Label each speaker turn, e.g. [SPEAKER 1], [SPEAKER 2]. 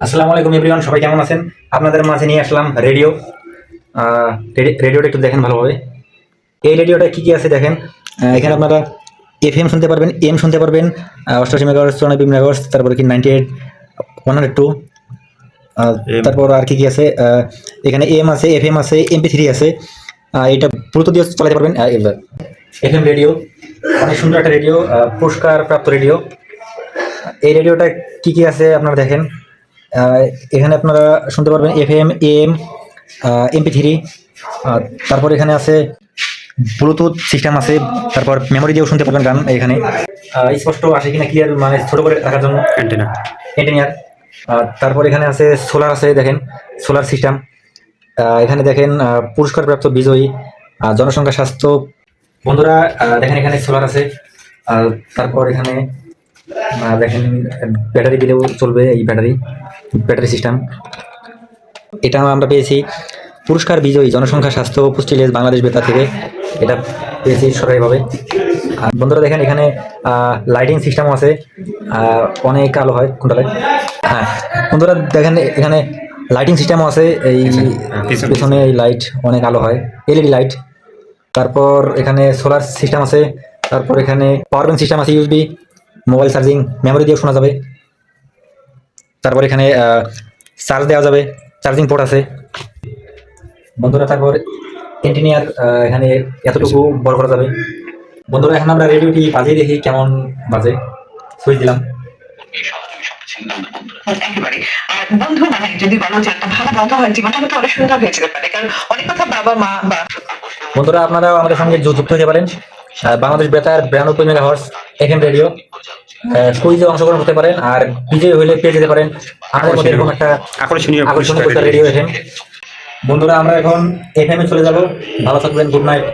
[SPEAKER 1] আসসালামু আলাইকুম এভরিওয়ান, সবাই কেমন আছেন? আপনাদের মাঝে নিয়ে আসলাম রেডিও। রেডিওটা একটু দেখেন ভালোভাবে। এই রেডিওটা কি কি আছে দেখেন। এখানে আপনারা এফএম শুনতে পারবেন, এম শুনতে পারবেন, 88 মেগাহার্টজ, 94 মেগাহার্টজ, তারপরে কি 98, 102, তারপর আর কি কি আছে, এখানে এম আছে, এফএম আছে, MP3 আছে। এটা ব্লুটুথ দিয়ে চালাতে পারবেন। এফএম রেডিও, অনেক সুন্দর একটা রেডিও, পুরস্কার প্রাপ্ত রেডিও। এই রেডিওটা কি কি আছে আপনারা দেখেন। আহ, এখানে আপনারা শুনতে পারবেন এফএম, এম, MP3। তারপর এখানে আছে ব্লুটুথ সিস্টেম আছে, তারপর মেমোরি দিয়েও শুনতে পারবেন গান এখানে। স্পষ্ট আসে কিনা ক্লিয়ার, মানে ছোট করে রাখার জন্য অ্যান্টেনার। তারপর এখানে আছে সোলার আছে, দেখেন সোলার সিস্টেম। এখানে দেখেন পুরস্কার প্রাপ্ত বিজয়ী, জনসংখ্যা স্বাস্থ্য। বন্ধুরা দেখেন এখানে সোলার আছে। তারপর এখানে দেখেন ব্যাটারি দিলেও চলবে, এই ব্যাটারি সিস্টেম। এটা আমরা পেয়েছি পুরস্কার বিজয়ী জনসংখ্যা স্বাস্থ্য পুষ্টি লেজ বাংলাদেশ বেতার থেকে, এটা পেয়েছি সরকারিভাবে। আর বন্ধুরা দেখেন এখানে লাইটিং সিস্টেমও আছে, অনেক আলো হয় কোনটাতে। হ্যাঁ বন্ধুরা দেখেন এখানে লাইটিং সিস্টেমও আছে, এই পিছনে এই লাইট অনেক আলো হয়, LED লাইট। তারপর এখানে সোলার সিস্টেম আছে, তারপর এখানে পাওয়ার ব্যাংক সিস্টেম আছে, USB, মোবাইল চার্জিং, মেমোরি দিয়ে শোনা যাবে। তারপর এখানে চার্জ দেওয়া যাবে, চার্জিং পোর্ট আছে বন্ধুরা। তারপর এন্টিনিয়ার এখানে এতটুকু বড় করা যাবে। বন্ধুরা এখন আমরা রেডিওটি বাজিয়ে দেখি কেমন বাজে। সুইচ দিলাম।
[SPEAKER 2] একেবারে। আর বন্ধু মানে যদি বলো যে একটা ভালো বন্ধু হয় জীবনটা কিন্তু অনেক সুন্দর হয়ে যেতে পারে, কারণ অনেক কথা বাবা মা বা
[SPEAKER 1] বন্ধুরা আপনারাও আমাদের সঙ্গে যুক্ত হতে পারেন। বাংলাদেশ বেতার 92 মেগাহার্টজ FM রেডিও কুইজে অংশগ্রহণ করতে পারেন, আর বিজয়ী হলে পেয়ে যেতে পারেন আমাদের মধ্যে এরকম একটা আকর্ষণীয় রেডিও FM। বন্ধুরা আমরা এখন FM এ চলে যাব। ভালো থাকবেন, গুড নাইট।